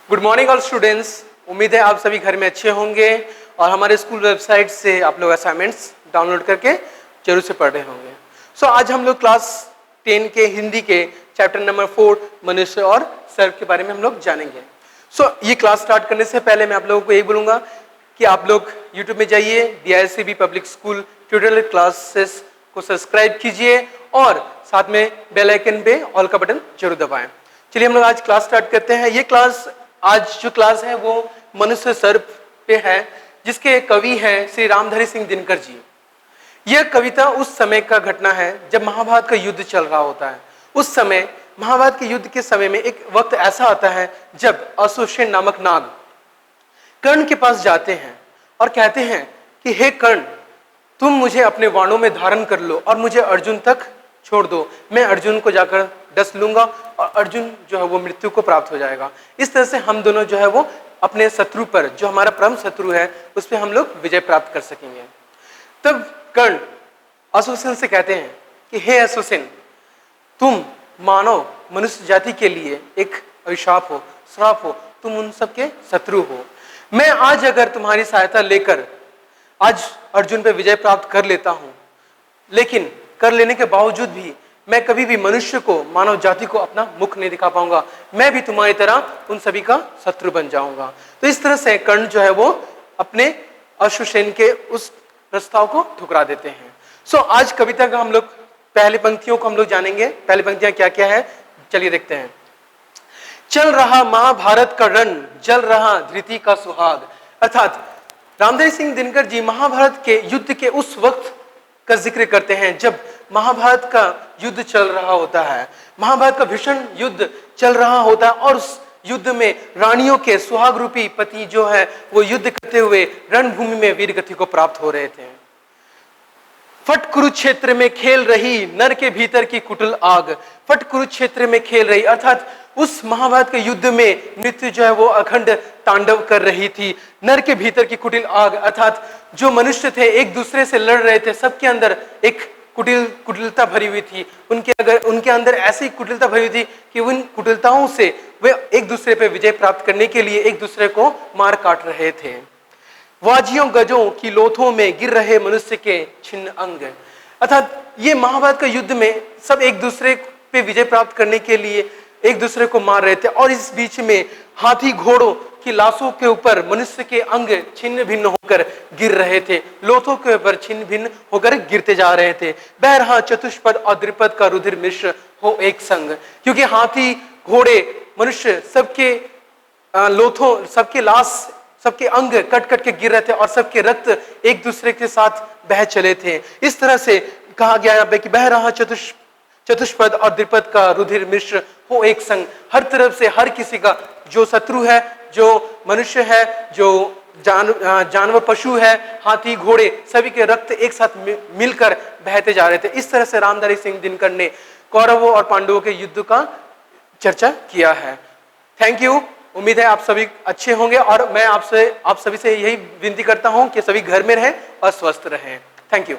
Good morning all students. उम्मीद है आप सभी घर में अच्छे होंगे और हमारे स्कूल वेबसाइट से आप लोग असाइनमेंट्स डाउनलोड करके जरूर से पढ़ रहे होंगे। आज हम लोग क्लास 10 के हिंदी के चैप्टर नंबर 4 मनुष्य और सर्प के बारे में हम लोग जानेंगे। ये क्लास स्टार्ट करने से पहले मैं आप लोगों को यही बोलूँगा कि आप लोग यूट्यूब में जाइए, DICB public school tutorial classes को सब्सक्राइब कीजिए और साथ में बेल आइकन पे ऑल का बटन जरूर दबाएं। चलिए हम लोग आज क्लास स्टार्ट करते हैं। ये क्लास आज जो क्लास है वो मनुष्य सर्प पे है, जिसके कवि हैं श्री रामधारी सिंह दिनकर जी। यह कविता उस समय का घटना है जब महाभारत का युद्ध चल रहा होता है। उस समय महाभारत के युद्ध के समय में एक वक्त ऐसा आता है जब अश्वसेन नामक नाग कर्ण के पास जाते हैं और कहते हैं कि हे कर्ण, तुम मुझे अपने वाणों में धारण कर लो और मुझे अर्जुन तक छोड़ दो। मैं अर्जुन को जाकर डस लूंगा और अर्जुन जो है वो मृत्यु को प्राप्त हो जाएगा। इस तरह से हम दोनों जो है वो अपने शत्रु पर, जो हमारा परम शत्रु है, उस पर हम लोग विजय प्राप्त कर सकेंगे। तब कर्ण अश्वसेन से कहते हैं कि हे अश्वसेन, तुम मानव मनुष्य जाति के लिए एक अभिशाप हो, श्राप हो, तुम उन सबके शत्रु हो। मैं आज अगर तुम्हारी सहायता लेकर आज अर्जुन पे विजय प्राप्त कर लेता हूं, लेकिन कर लेने के बावजूद भी मैं कभी भी मनुष्य को, मानव जाति को अपना मुख नहीं दिखा पाऊंगा। मैं भी तुम्हारी तरह उन सभी का शत्रु बन जाऊंगा। तो इस तरह से कर्ण जो है वो अपने अश्वसेन के उस प्रस्ताव को ठुकरा देते हैं। आज कविता का हम लोग पहली पंक्तियों को हम लोग जानेंगे। पहली पंक्तियां क्या क्या है, चलिए देखते हैं। चल रहा महाभारत का रण, जल रहा धृति का सुहाग। अर्थात रामधारी सिंह दिनकर जी महाभारत के युद्ध के उस वक्त का जिक्र करते हैं जब महाभारत का युद्ध चल रहा होता है। महाभारत का भीषण युद्ध चल रहा होता है और उस युद्ध में रानियों के सुहाग रूपी पति जो है वो युद्ध करते हुए रणभूमि में वीरगति को प्राप्त हो रहे थे। फट कुरुक्षेत्र में खेल रही नर के भीतर की कुटिल आग। फट कुरुक्षेत्र में खेल रही अर्थात उस महाभारत के युद्ध में मृत्यु जो है वो अखंड तांडव कर रही थी। नर के भीतर की कुटिल आग अर्थात जो मनुष्य थे एक दूसरे से लड़ रहे थे, सबके अंदर एक कुटिलता भरी हुई थी। उनके अंदर ऐसी कुटिलता भरी हुई थी कि उन कुटिलताओं से वे एक दूसरे पे विजय प्राप्त करने के लिए एक दूसरे को मार काट रहे थे। वाजियों गजों की लोथों में गिर रहे मनुष्य के छिन्न अंग। अर्थात ये महाभारत का युद्ध में सब एक दूसरे पे विजय प्राप्त करने के लिए एक दूसरे को मार रहे थे और इस बीच में हाथी घोड़ों की लाशों के ऊपर मनुष्य के अंग छिन्न भिन्न होकर गिर रहे थे, लोथों के ऊपर छिन्न भिन्न होकर गिरते जा रहे थे। बह रहा चतुष्पद और द्विपद का रुधिर मिश्र हो एक संग। क्योंकि हाथी घोड़े मनुष्य सबके लोथों, सबके लाश, सबके अंग कट कट के गिर रहे थे और सबके रक्त एक दूसरे के साथ बह चले थे। इस तरह से कहा गया यहाँ पे कि बह रहा चतुष्पद और द्विपद का रुधिर मिश्र हो एक संग। हर तरफ से हर किसी का, जो शत्रु है, जो मनुष्य है, जो जानवर पशु है, हाथी घोड़े, सभी के रक्त एक साथ मिलकर बहते जा रहे थे। इस तरह से रामधारी सिंह दिनकर ने कौरवों और पांडवों के युद्ध का चर्चा किया है। Thank you. उम्मीद है आप सभी अच्छे होंगे और मैं आप सभी से यही विनती करता हूं कि सभी घर में रहें और स्वस्थ रहें। Thank you.